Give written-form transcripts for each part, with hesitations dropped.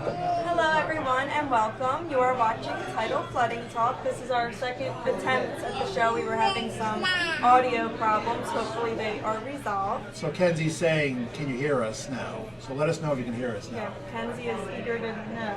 Hello everyone and welcome. You are watching Tidal Flooding Talk. This is our second attempt at the show. We were having some audio problems. Hopefully they are resolved. So Kenzie's saying, can you hear us now? So let us know if you can hear us now. Yeah, Kenzie is eager to know.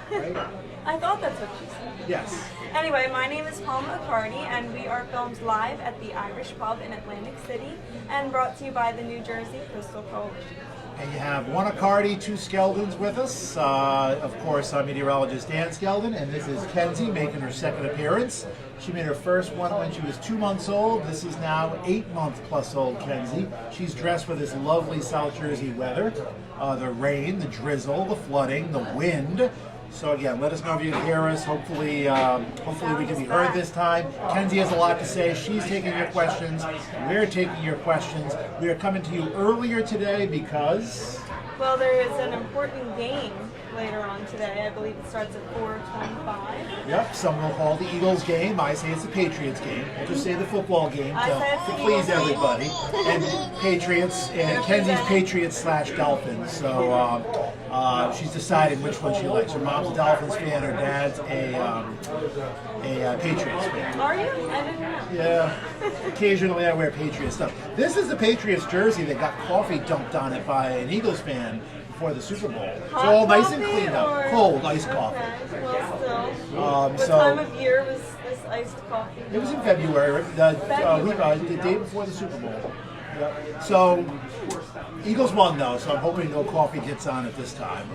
Right? I thought that's what she said. Yes. Anyway, my name is Palma Accardi and we are filmed live at the Irish Pub in Atlantic City and brought to you by the New Jersey Coastal Coalition. And you have one Accardi, two Skeldons with us. Of course, I'm meteorologist Dan Skeldon, and this is Kenzie making her second appearance. She made her first one when she was 2 months old. This is now 8-month-plus-old Kenzie. She's dressed with this lovely South Jersey weather. The rain, the drizzle, the flooding, the wind. So again, let us know if you can hear us. Hopefully we can be heard this time. Kenzie has a lot to say. She's taking your questions. We're taking your questions. We are coming to you earlier today because... Well, there is an important game later on today. I believe it starts at 4:25. Yep, some will call the Eagles game. I say it's the Patriots game. We'll just say the football game to please everybody. And Patriots, and Kenzie's Patriots/Dolphins. So she's deciding which one she likes. Her mom's a Dolphins fan, her dad's a Patriots fan. Are you? I didn't know. Yeah, occasionally I wear Patriots stuff. This is the Patriots jersey that got coffee dumped on it by an Eagles fan before the Super Bowl. It's all nice and cleaned up. Cold iced coffee. Okay, well still. What So time of year was this iced coffee? it was in February, the day before the Super Bowl. Yep. So Eagles won though, so I'm hoping no coffee gets on it this time.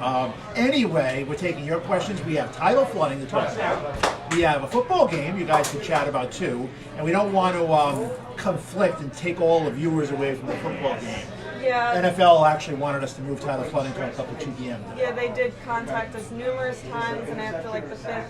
Anyway, we're taking your questions. We have tidal flooding to talk about. We have a football game you guys can chat about too, and we don't want to conflict and take all the viewers away from the football game. Yeah. NFL actually wanted us to move tidal flooding to a couple 2 p.m. today. Yeah, they did contact us numerous times, and after like the 5th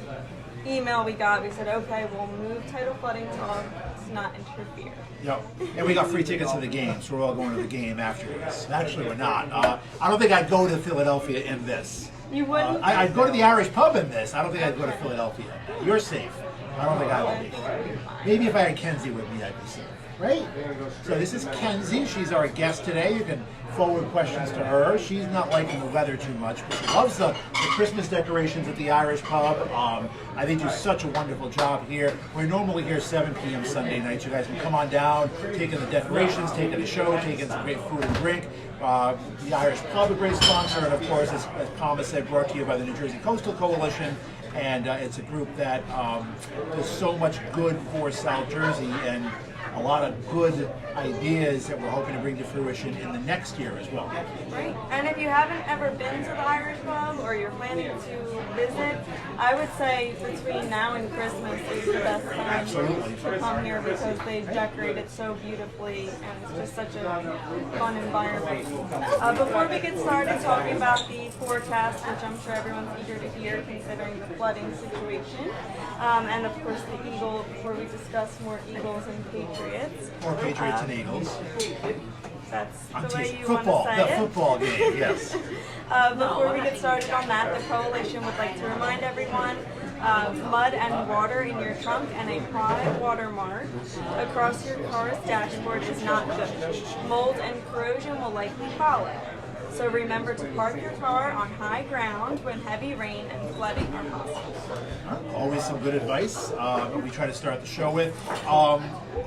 email we got, we said, okay, we'll move tidal flooding talk to not interfere. Yep. And we got free tickets to the game, so we're all going to the game afterwards. Actually, we're not. I don't think I'd go to Philadelphia in this. You wouldn't? I'd go to the Irish pub in this. I don't think I'd go to Philadelphia. You're safe. I don't think I would be. Maybe if I had Kenzie with me, I'd be safe. Right? So this is Kenzie. She's our guest today. You can forward questions to her. She's not liking the weather too much, but she loves the Christmas decorations at the Irish pub. I think do such a wonderful job here. We're normally here 7 p.m. Sunday nights. You guys can come on down, take in the decorations, take in the show, take in some great food and drink. The Irish pub, a great sponsor, and of course, as Palma said, brought to you by the New Jersey Coastal Coalition. And it's a group that does so much good for South Jersey and a lot of good ideas that we're hoping to bring to fruition in the next year as well. Right. And if you haven't ever been to the Irish pub or you're planning to visit, I would say between now and Christmas is the best time to come here because they decorate it so beautifully and it's just such a fun environment. Before we get started talking about the forecast, which I'm sure everyone's eager to hear considering the flooding situation, and of course the Eagle, before we discuss more Eagles and Patriots. Or Patriots and Eagles. That's I'm the way teasing. you Football, want to say the it. football game, yes. Before we get started on that, the Coalition would like to remind everyone mud and water in your trunk and a pride watermark across your car's dashboard is not good. Mold and corrosion will likely follow. So remember to park your car on high ground when heavy rain and flooding are possible. Always some good advice. We try to start the show with.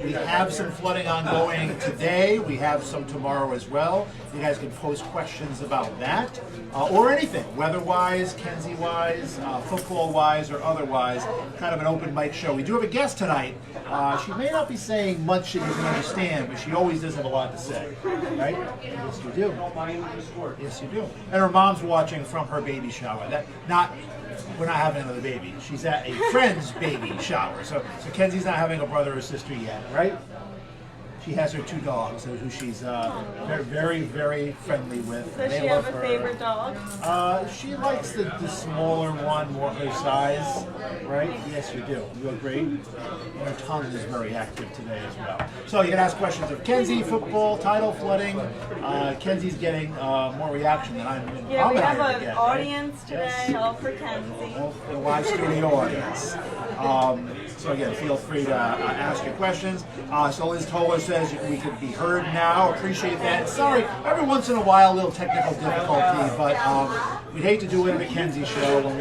We have some flooding ongoing today. We have some tomorrow as well. You guys can post questions about that or anything, weather-wise, Kenzie-wise, football-wise, or otherwise. Kind of an open mic show. We do have a guest tonight. She may not be saying much that you can understand, but she always does have a lot to say, right? Yes, you do. Yes, you do. And her mom's watching from her baby shower. We're not having another baby. She's at a friend's baby shower. So Kenzie's not having a brother or sister yet, right? She has her 2 dogs, who she's very, very friendly with. Does she have a favorite dog? She likes the smaller one, more her size, right? Yes, you do. You agree? And her tongue is very active today as well. So you can ask questions of Kenzie, football, tidal flooding. Kenzie's getting more reaction than I'm going Yeah, we have to an audience today, all for Kenzie. The live studio audience. So again, feel free to ask your questions. So Liz Toller says says we could be heard now. Appreciate that. Sorry, every once in a while, a little technical difficulty, but we'd hate to do it at a Mackenzie show when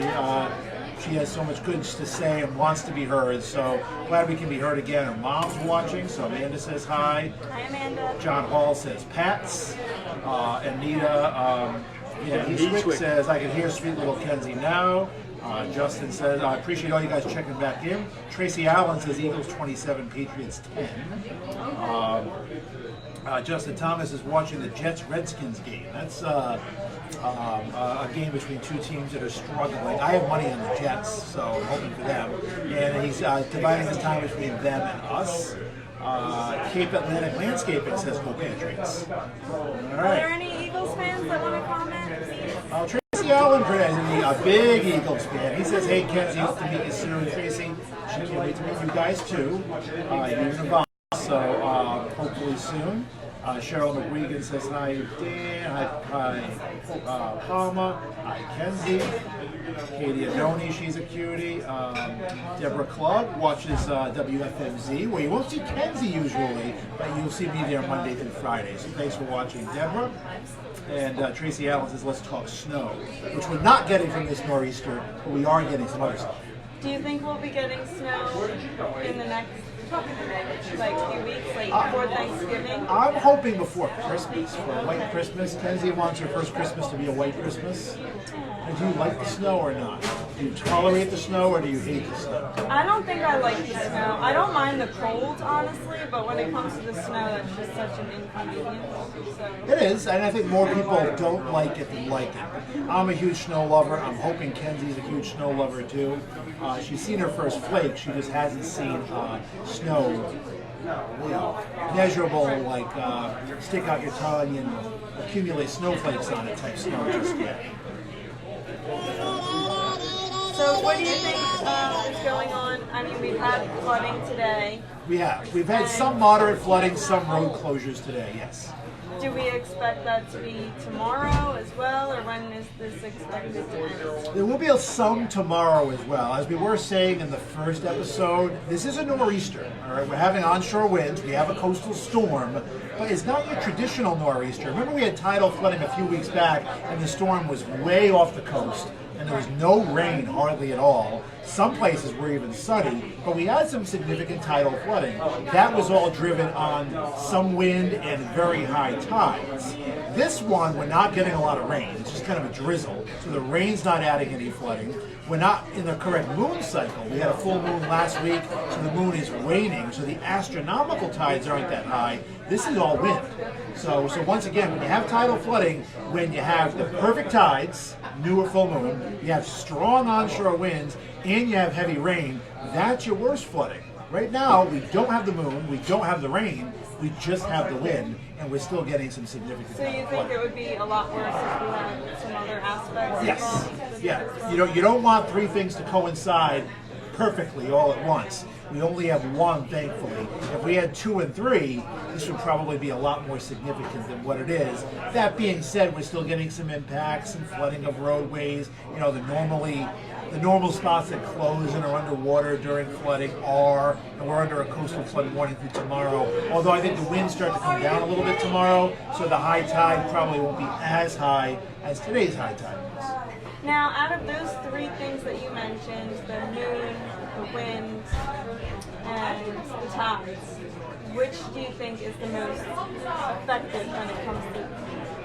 she has so much good to say and wants to be heard. So glad we can be heard again. Her mom's watching, so Amanda says hi. Hi, Amanda. John Hall says Pats. Anita, Eastwick says, I can hear sweet little Kenzie now. Justin says, I appreciate all you guys checking back in. Tracy Allen says Eagles 27, Patriots 10. Justin Thomas is watching the Jets-Redskins game. That's a game between two teams that are struggling. I have money on the Jets, so I'm hoping for them. And he's dividing his time between them and us. Cape Atlantic Landscaping says go Patriots. All right. Are there any Eagles fans that want to comment? Tracy Allen, a big Eagles fan. He says, hey, Kenzie, nice to meet you soon. Tracy, she can't wait to meet you guys too. You and Yvonne, so hopefully soon. Cheryl McGuigan says hi, Dan. Hi, Palma. Hi, Kenzie. Katie Adoni, she's a cutie. Deborah Club watches WFMZ, where you won't see Kenzie usually, but you'll see me there Monday through Friday. So thanks for watching, Deborah. And Tracy Allen says, let's talk snow, which we're not getting from this nor'easter, but we are getting some other stuff. Do you think we'll be getting snow in the next few weeks, before Thanksgiving? I'm hoping before Christmas, for a white Christmas. Kenzie wants her first Christmas to be a white Christmas. And do you like the snow or not? Do you tolerate the snow or do you hate the snow? I don't think I like the snow. I don't mind the cold, honestly, but when it comes to the snow, that's just such an inconvenience. So. It is, and I think more people don't like it than like it. I'm a huge snow lover. I'm hoping Kenzie's a huge snow lover too. She's seen her first flake. She just hasn't seen snow, measurable, stick out your tongue and accumulate snowflakes on it type snow just yet. So what do you think is going on? I mean, we've had flooding today. We have. We've had some moderate flooding, some road closures today, yes. Do we expect that to be tomorrow as well, or when is this expected to end? There will be some tomorrow as well. As we were saying in the first episode, this is a nor'easter. All right, we're having onshore winds. We have a coastal storm, but it's not your traditional nor'easter. Remember, we had tidal flooding a few weeks back, and the storm was way off the coast, and there was no rain hardly at all. Some places were even sunny, but we had some significant tidal flooding. That was all driven on some wind and very high tides. This one, we're not getting a lot of rain. It's just kind of a drizzle, so the rain's not adding any flooding. We're not in the correct moon cycle. We had a full moon last week, so the moon is waning, so the astronomical tides aren't that high. This is all wind. So once again, when you have tidal flooding, when you have the perfect tides, new or full moon, you have strong onshore winds, and you have heavy rain, that's your worst flooding. Right now, we don't have the moon, we don't have the rain, we just have the wind, and we're still getting some significant So you think it would be a lot worse if we had some other aspects? Yes. Yeah. You don't want three things to coincide perfectly all at once. We only have one, thankfully. If we had 2 and 3, this would probably be a lot more significant than what it is. That being said, we're still getting some impacts, some flooding of roadways. The normal spots that close and are underwater during flooding are, and we're under a coastal flood warning through tomorrow. Although I think the winds start to come down a little bit tomorrow, so the high tide probably won't be as high as today's high tide was. Now, out of those 3 things that you mentioned, the moon, the wind, and the tides, which do you think is the most effective when it comes to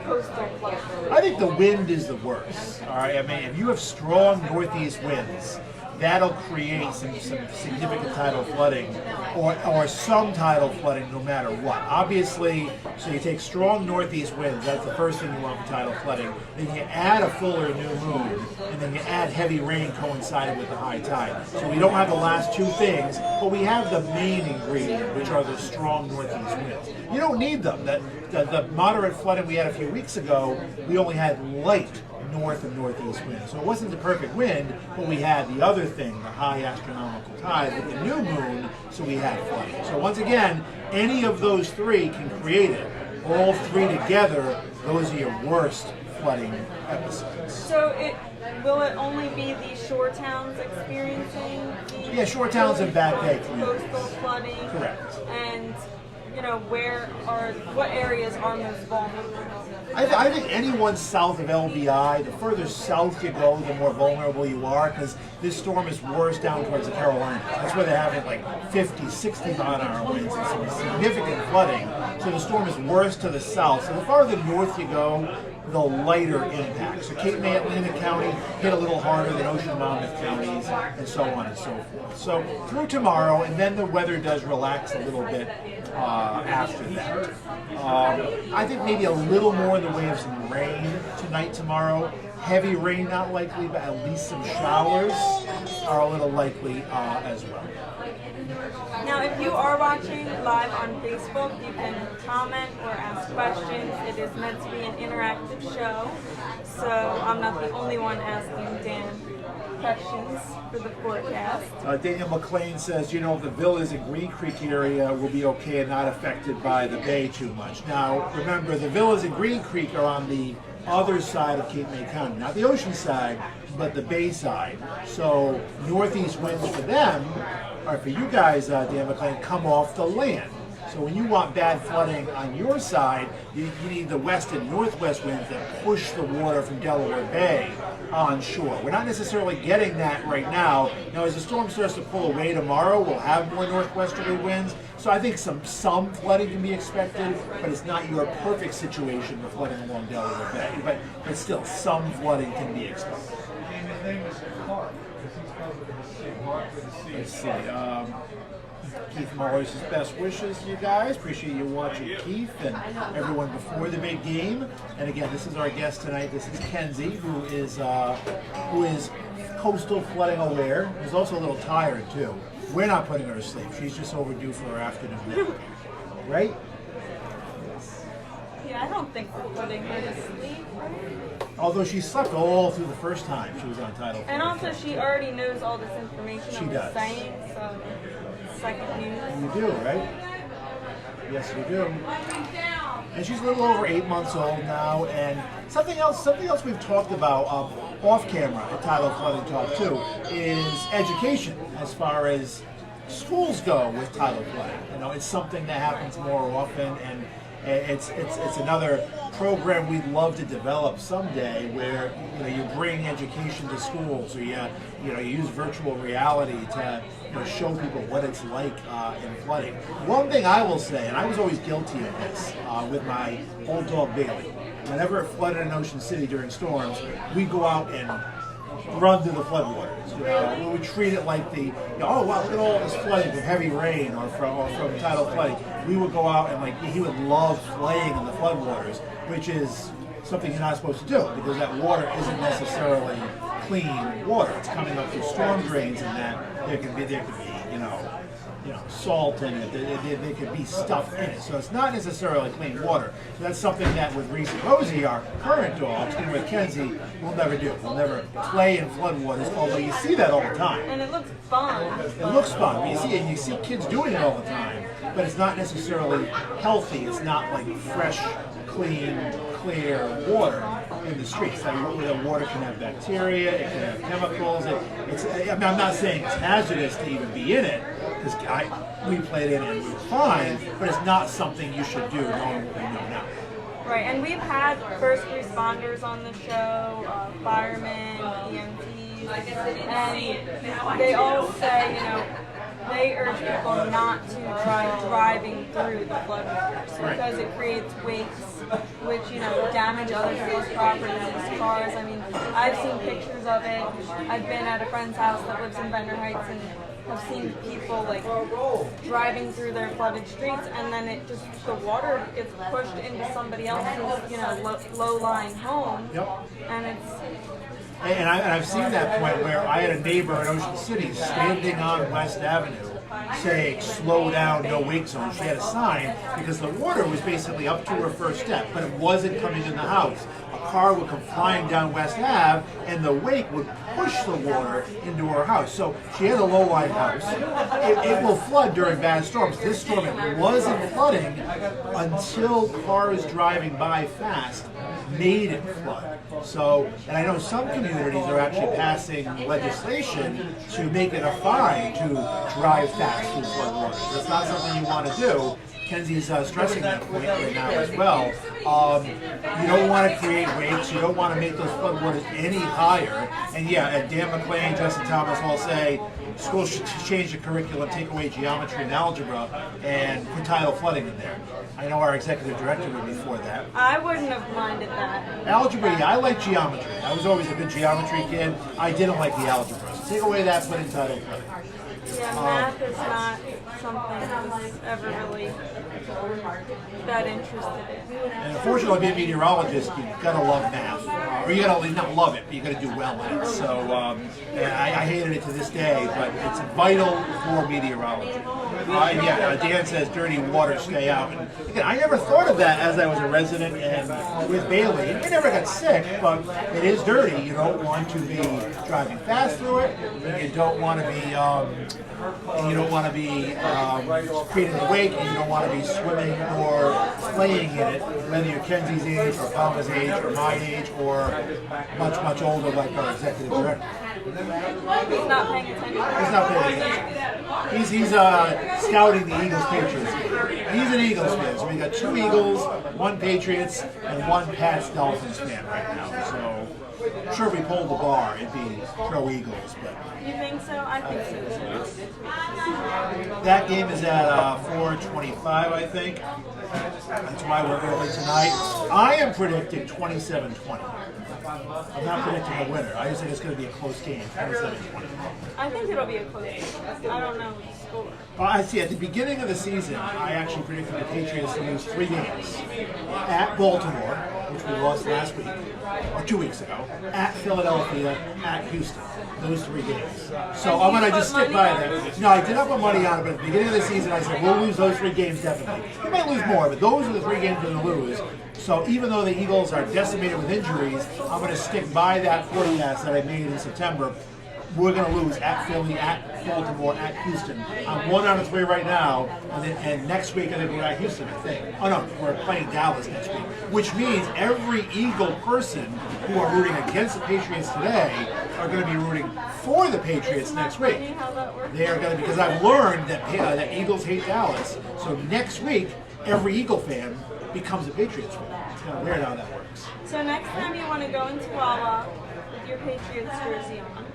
coastal flooding? I think the wind is the worst. All right, I mean, if you have strong northeast winds, that'll create some significant tidal flooding or some tidal flooding no matter what. Obviously, so you take strong northeast winds, that's the first thing you want for tidal flooding. Then you add a fuller new moon, and then you add heavy rain coinciding with the high tide. So we don't have the last 2 things, but we have the main ingredient, which are the strong northeast winds. You don't need them. The moderate flooding we had a few weeks ago, we only had light north and northeast winds. So it wasn't the perfect wind, but we had the other thing, the high astronomical tide with the new moon, so we had flooding. So once again, any of those 3 can create it. All 3 together, those are your worst flooding episodes. So will it only be the shore towns experiencing the shore towns and Back Bay coastal flooding? Correct. And what areas are most vulnerable? I think anyone south of LBI, the further south you go, the more vulnerable you are, because this storm is worse down towards the Carolinas. That's where they're having like 50, 60 mile-an-hour winds and some significant flooding. So the storm is worse to the south. So the farther north you go, the lighter impact. So Cape May, Atlanta County hit a little harder than Ocean Monmouth counties, and so on and so forth. So through tomorrow, and then the weather does relax a little bit after that. I think maybe a little more in the way of some rain tonight, tomorrow. Heavy rain not likely, but at least some showers are a little likely as well. Now, if you are watching live on Facebook, you can comment or ask questions. It is meant to be an interactive show, so I'm not the only one asking Dan questions for the forecast. Daniel McLean says, the villas in Green Creek area will be okay and not affected by the bay too much. Now, remember, the villas in Green Creek are on the other side of Cape May County, not the ocean side, but the bay side. So northeast winds for them, or for you guys, Dan McLean, come off the land. So when you want bad flooding on your side, you need the west and northwest winds that push the water from Delaware Bay on shore. We're not necessarily getting that right now. Now, as the storm starts to pull away tomorrow, we'll have more northwesterly winds. So I think some flooding can be expected, but it's not your perfect situation for flooding along Delaware Bay. But still, some flooding can be expected. Let's see. Keith Mullers' best wishes, you guys. Appreciate you watching, Keith, and everyone before the big game. And again, this is our guest tonight. This is Kenzie, who is coastal flooding aware. Who's also a little tired too. We're not putting her to sleep. She's just overdue for her afternoon nap, right? Yeah, I don't think we're putting her to sleep. Although she slept all through the first time she was on Tidal. And also, she already knows all this information She I'm does. saying, so second news. You do, right? Yes, you do. And she's a little over 8 months old now. And something else we've talked about off camera at Tidal Flooding Talk too is education as far as schools go with tidal flooding. It's something that happens more often, and it's another program we'd love to develop someday, where you bring education to schools, or you use virtual reality to show people what it's like in flooding. One thing I will say, and I was always guilty of this with my old dog Bailey. Whenever it flooded in Ocean City during storms, we go out and run through the floodwaters. We would treat it like oh wow, look at all this flooding from heavy rain or from tidal flooding. We would go out and he would love playing in the floodwaters, which is something you're not supposed to do, because that water isn't necessarily clean water. It's coming up through storm drains, and that there could be salt in it. There could be stuff in it. So it's not necessarily clean water. So that's something that with Reese and Rosie, our current dogs, and with Kenzie, we'll never do. We'll never play in floodwaters, although you see that all the time. And it looks fun. It looks fun. You see kids doing it all the time, but it's not necessarily healthy. It's not like fresh, clean, clear water in the streets. The water can have bacteria, it can have chemicals. I'm not saying it's hazardous to even be in it, because we played in it and we were fine, but it's not something you should do knowing what we know now. Right, and we've had first responders on the show, firemen, EMTs, and they all say, they urge people not to try driving through the floodwaters because it creates wakes, which damage other people's properties, cars. I mean, I've seen pictures of it. I've been at a friend's house that lives in Bender Heights and have seen people driving through their flooded streets, and then the water gets pushed into somebody else's low-lying home. Yep. And it's. And I've seen that point where I had a neighbor in Ocean City standing on West Avenue saying, "Slow down, no wake zone." She had a sign because the water was basically up to her first step, but it wasn't coming in the house. A car would come flying down West Ave, and the wake would push the water into her house. So she had a low-lying house. It will flood during bad storms. This storm, it wasn't flooding until cars driving by fast made it flood. So, and I know some communities are actually passing legislation to make it a fine to drive fast through floodwaters. It's not something you want to do, Kenzie's stressing that point right now as well. You don't want to create wakes. You don't want to make those floodwaters any higher. And yeah, and Dan McLean, Justin Thomas all say schools should change the curriculum, take away geometry and algebra, and put tidal flooding in there. I know our executive director would be for that. I wouldn't have minded that. Algebra, yeah, I like geometry. I was always a good geometry kid. I didn't like the algebra. So take away that, put in tidal flooding. Yeah, math is not something I was ever really that interested in. And unfortunately, being a meteorologist, you gotta love math, or you gotta not love it, but you gotta do well in it. So, and I hated it to this day, but it's vital for meteorology. Dan says dirty water, stay out. And again, I never thought of that as I was a resident and with Bailey. I never got sick, but it is dirty. You don't want to be driving fast through it. And you don't want to be, creating a wake, and you don't want to be swimming or playing in it, whether you're Kenzie's age or Palma's age or my age or much, much older like our executive director. He's not paying attention. He's not paying attention. He's scouting the Eagles Patriots. He's an Eagles fan, so we got 2 Eagles, 1 Patriots, and 1 Pats Dolphins fan right now. So I'm sure if we pulled the bar, it'd be pro Eagles. But You think so? I think so. that game is at 4:25, I think. That's why we're early tonight. I am predicting 27-20. I'm not predicting a winner. I just think it's going to be a close game, 27-20. I think it'll be a close game. I don't know the score. I see. At the beginning of the season, I actually predicted the Patriots to lose 3 games. At Baltimore, which we lost last week, or 2 weeks ago. At Philadelphia, at Houston. Those 3 games. So I'm going to just stick by that. No, I did not put money on it, but at the beginning of the season, I said, we'll lose those 3 games definitely. We might lose more, but those are the 3 games we're going to lose. So even though the Eagles are decimated with injuries, I'm going to stick by that forecast that I made in September. We're going to lose at Philly, at Baltimore, at Houston. I'm 1 out of 3 right now, and next week I think we're at Houston, I think. Oh no, we're playing Dallas next week, which means every Eagle person who are rooting against the Patriots today are going to be rooting for the Patriots next week. They are going to, because I've learned that Eagles hate Dallas, so next week every Eagle fan becomes a Patriots fan. It's kind of weird how that works. So next time you want to go into Wawa with your Patriots jersey on,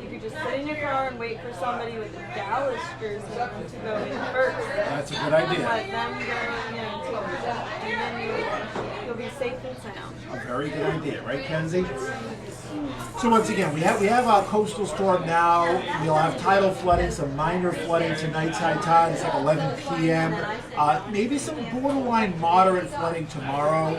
you could just sit in your car and wait for somebody with a Dallas jersey on to go in first. That's a good idea. Let them go, and then you'll be safe and sound. A very good idea, right, Kenzie? So once again, we have a coastal storm now. We'll have tidal flooding, some minor flooding tonight's high tide. It's like 11 p.m. Maybe some borderline moderate flooding tomorrow.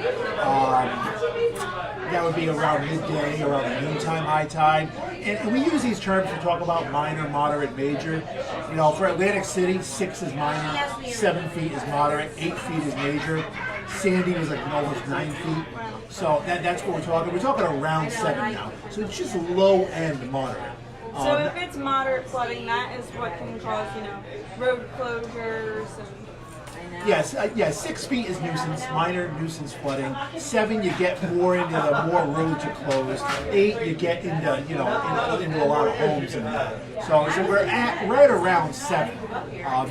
That would be around midday, around the noontime high tide. And we use these terms to talk about minor, moderate, major. You know, for Atlantic City, 6 is minor, 7 feet is moderate, 8 feet is major. Sandy was like almost 9 feet. So that's what we're talking. We're talking around 7 now. So it's just low end moderate. So if it's moderate flooding, that is what can cause, road closures and... Yes, 6 feet is nuisance, minor nuisance flooding. 7, you get more into the more roads are closed. 8, you get into into a lot of homes and that. So we're at right around 7,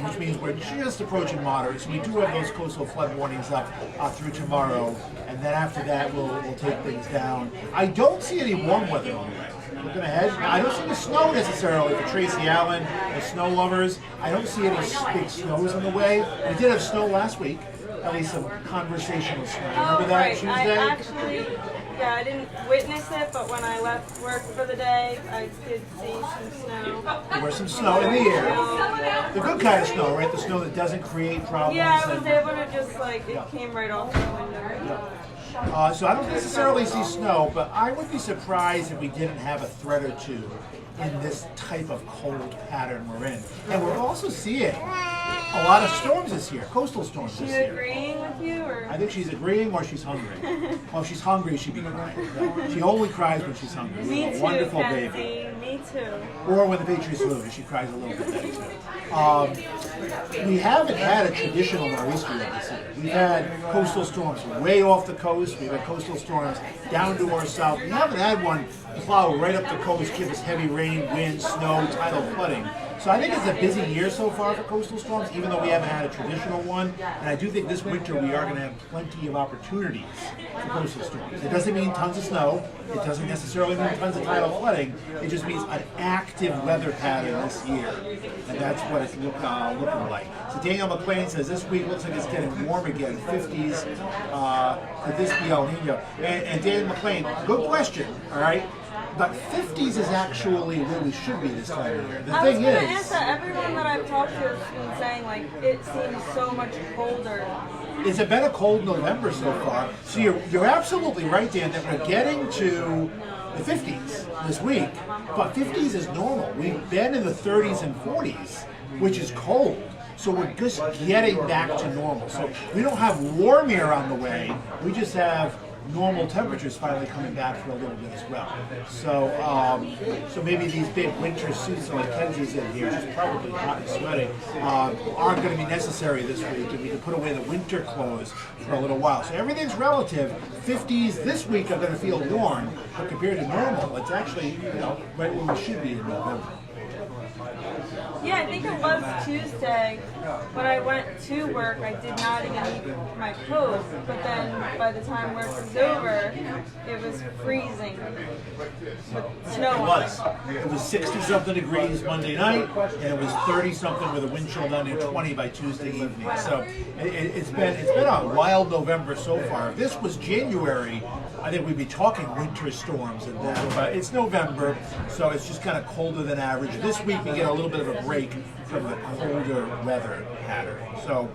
which means we're just approaching moderate. So we do have those coastal flood warnings up through tomorrow, and then after that we'll take things down. I don't see any warm weather on the way. Looking ahead, I don't see the snow necessarily for Tracy Allen, the snow lovers. I don't see any big snows on the way. We did have snow last week, at least some conversational snow. Remember that right. Tuesday? I didn't witness it, but when I left work for the day, I did see some snow. There was some snow in the air. The good kind of snow, right? The snow that doesn't create problems. Yeah, I was able to just it came right off the window. So I don't necessarily see snow, but I would be surprised if we didn't have a thread or 2 in this type of cold pattern we're in. And we're also seeing a lot of storms this year, coastal storms this year. She's agreeing with you? Or? I think she's agreeing or she's hungry. Well, if she's hungry, she'd be crying. She only cries when she's hungry. Me too, Wonderful Kenzie. baby. Me too. Or when the Patriots lose, she cries a little bit then too. We haven't had a traditional nor'easter yet this year. We've had coastal storms way off the coast. We've had coastal storms down to our south. We haven't had one plow right up the coast, give us heavy rain, wind, snow, tidal flooding. So I think it's a busy year so far for coastal storms, even though we haven't had a traditional one. And I do think this winter we are going to have plenty of opportunities for coastal storms. It doesn't mean tons of snow. It doesn't necessarily mean tons of tidal flooding. It just means an active weather pattern this year. And that's what it's looking like. So Daniel McLean says this week looks like it's getting warm again, 50s. Could this be El Nino? And Daniel McLean, good question, all right? But 50s is actually where we should be this time of year. The I thing was going is, to answer, everyone that I've talked to has been saying, like, it seems so much colder. it's been a cold November so far. So you're absolutely right, Dan, that we're getting to the 50s this week. But 50s is normal. We've been in the 30s and 40s, which is cold. So we're just getting back to normal. So we don't have warm air on the way. We just have normal temperatures finally coming back for a little bit as well. So maybe these big winter suits like Kenzie's in here, just probably hot and sweating, aren't going to be necessary this week, and we can put away the winter clothes for a little while. So everything's relative. 50s this week are going to feel warm, but compared to normal, it's actually right where we should be in November. Yeah, I think it was Tuesday when I went to work. I did not even need my coat, but then by the time work was over, it was freezing with snow. It was 60-something degrees Monday night, and it was 30-something with a wind chill down to 20 by Tuesday evening. So it's been a wild November so far. If this was January, I think we'd be talking winter storms and that. But it's November, so it's just kind of colder than average. This week we get a little bit of a break from the colder weather pattern. So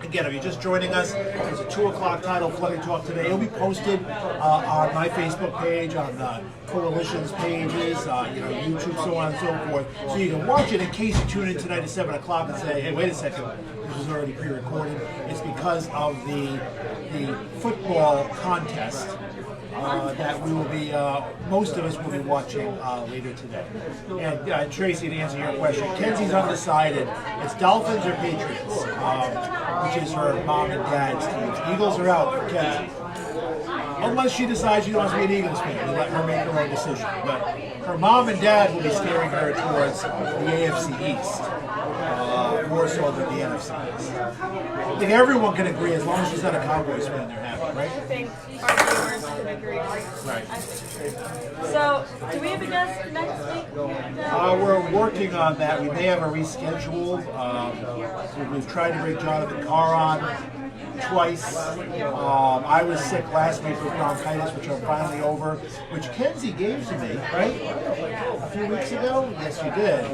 again, if you're just joining us, there's a 2 o'clock Tidal Flooding Talk today. It'll be posted on my Facebook page, on the Coalition's pages, YouTube, so on and so forth. So you can watch it in case you tune in tonight at 7 o'clock and say, hey, wait a second, this was already pre-recorded. It's because of the football contest that we will be, most of us will be watching later today. And Tracy, to answer your question, Kenzie's undecided. It's Dolphins or Patriots, which is her mom and dad's teams. Eagles are out for Kenzie. Unless she decides she wants to be an Eagles fan, we let her make her own decision. But her mom and dad will be steering her towards the AFC East, more so than the NFC East. I think everyone can agree, as long as she's not a Cowboys fan, they're happy, right? I think our viewers can agree. Right. So, do we have a guest next week? We're working on that. We may have a reschedule. We've tried to bring Jonathan Carr on twice. I was sick last week with bronchitis, which I'm finally over, which Kenzie gave to me, right? A few weeks ago? Yes, you did.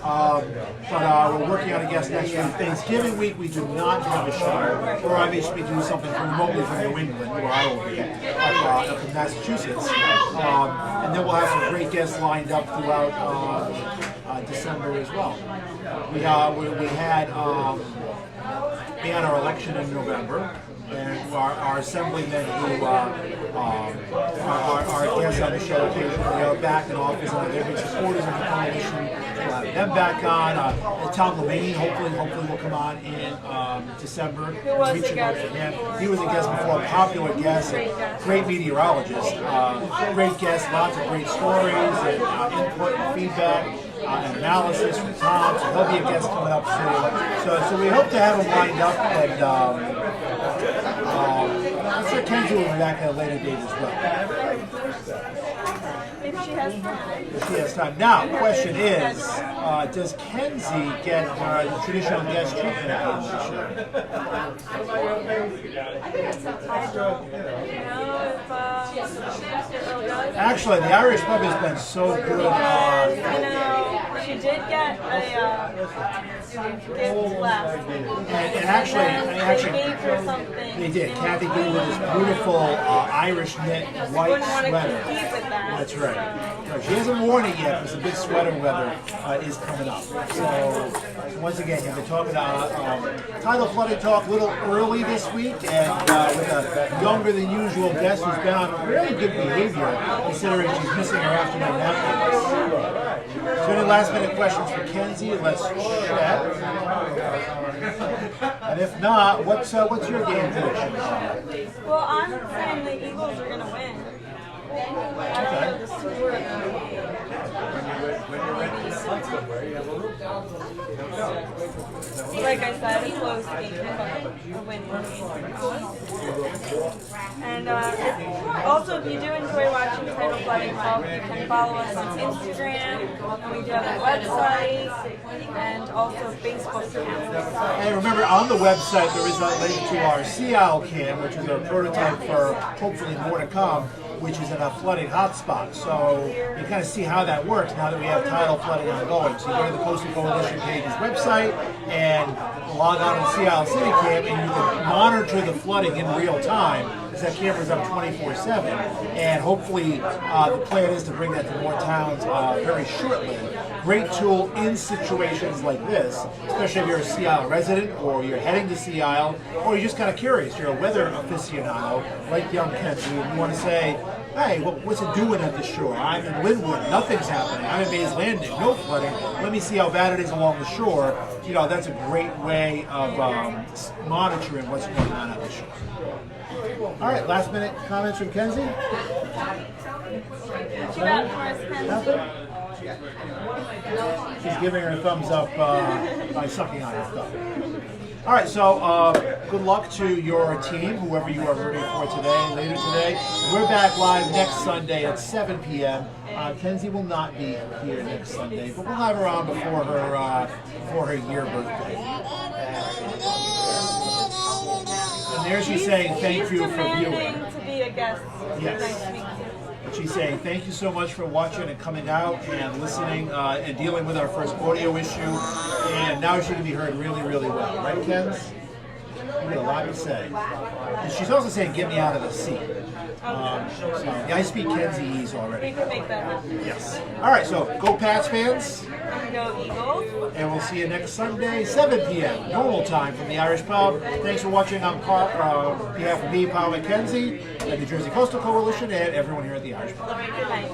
But we're working on a guest next week. Thanksgiving week, we do not have a show. Or obviously we do something remotely from New England, where I will be, up in Massachusetts. And then we'll have some great guests lined up throughout December as well. We had our election in November, and our assemblymen who are guests on the show occasionally are back in office, and they're big supporters of the coalition. We'll have them back on. Tom Levine hopefully will come on in December. Who was a guest before? He was a guest before, a popular guest, great meteorologist, great guest, lots of great stories and input and feedback. And analysis from Tom, so he'll be a guest coming up soon. So we hope to have him lined up, and I'm sure Kenzie will be back at a later date as well. If she has time. If she has time. Now, the question is, does Kenzie get the traditional guest treatment at the show? I don't know if Actually, the Irish pub has been so good. She did get a gift left. And actually, they gave her something. They did. Kathy gave her this beautiful Irish knit white Wouldn't want to sweater. compete with that. That's right. No, she hasn't worn it yet because the big sweater weather is coming up. So once again, you've been talking to Tidal Flooding Talk a little early this week, and with a younger than usual guest who's been on really good behavior, considering she's missing her afternoon nap. So any last minute questions for Kenzie? Let's chat. And if not, what's your game prediction? Well, I'm saying the Eagles are going to win. I don't know the score of the game. Maybe Like I said, it's close to being a win-win. And also, if you do enjoy watching Tidal Flooding Talk, you can follow us on Instagram, and we do have a website, and also Facebook channel. And remember, on the website there is a link to our Sea Isle cam, which is a prototype for hopefully more to come, which is in a flooding hotspot. So you kind of see how that works now that we have tidal flooding ongoing. So you go to the Coastal Coalition page's website and log on to Sea Isle City Cam, and you can monitor the flooding in real time, because that camera's up 24/7. And hopefully the plan is to bring that to more towns very shortly. Great tool in situations like this, especially if you're a Sea Isle resident, or you're heading to Sea Isle, or you're just kind of curious. You're a weather aficionado like young Kenzie, and you want to say, hey, what's it doing at the shore? I'm in Linwood, nothing's happening. I'm in Mays Landing, no flooding. Let me see how bad it is along the shore. You know, that's a great way of monitoring what's going on at the shore. All right, last minute comments from Kenzie? What you got for us, Kenzie? Nothing? She's giving her a thumbs up by sucking on her thumb. All right, so good luck to your team, whoever you are rooting for today, later today. We're back live next Sunday at 7 p.m. Kenzie will not be here next Sunday, but we'll have her on before her year birthday. And there she's saying thank you for viewing. To be a guest. Yes. Nice to meet you. She's saying thank you so much for watching and coming out and listening and dealing with our first audio issue. And now she can be heard really, really well. Right, Kenz? You got a lot to say. And she's also saying, get me out of the seat. So, yeah, I speak Kenzieese already. We can make that happen. Yes. All right, so go Pats fans. And go Eagles. And we'll see you next Sunday, 7 p.m. normal time from the Irish Pub. Thanks for watching on behalf of me, Palma, Kenzie, and the Jersey Coastal Coalition, and everyone here at the Irish Pub. Good night.